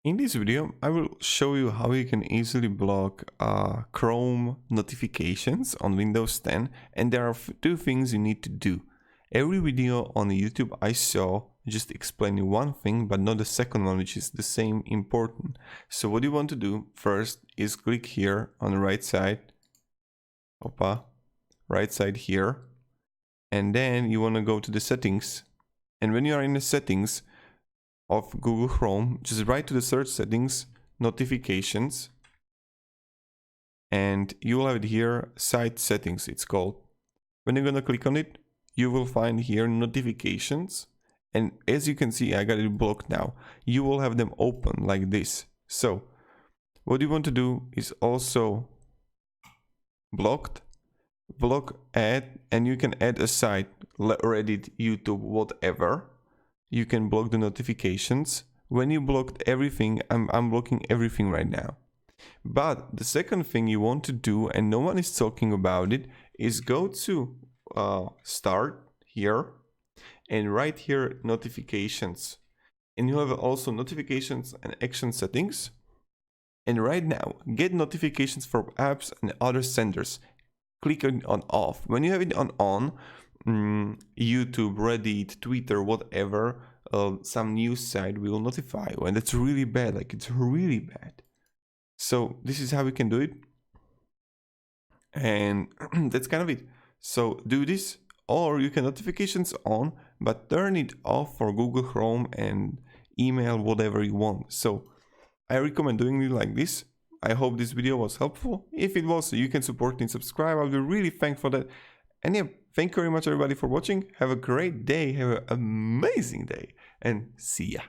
In this video, I will show you how you can easily block Chrome notifications on Windows 10, and there are two things you need to do. Every video on YouTube I saw just explaining one thing, but not the second one, which is the same important. So what you want to do first is click here on the right side, right side here, and then you want to go to the settings, and when you are in the settings of Google Chrome, just write to the search settings, notifications, and you will have it here, site settings it's called. When you're gonna click on it, you will find here notifications, and as you can see, I got it blocked now. You will have them open like this. So what you want to do is also block, add, and you can add a site, Reddit, YouTube, whatever. You can block the notifications. When you blocked everything, I'm blocking everything right now. But the second thing you want to do, and no one is talking about it, is go to start here, and right here notifications, and you have also notifications and action settings. And right now, get notifications from apps and other senders. Click on off. When you have it on, YouTube, Reddit, Twitter, whatever, some news site will notify you, and that's really bad. Like, it's really bad. So this is how we can do it, and that's kind of it. So do this, or you can notifications on, but turn it off for Google Chrome and email, whatever you want. So I recommend doing it like this. I hope this video was helpful. If it was, you can support and subscribe. I'll be really thankful for that. And yeah, thank you very much everybody for watching. Have a great day, have an amazing day, and see ya.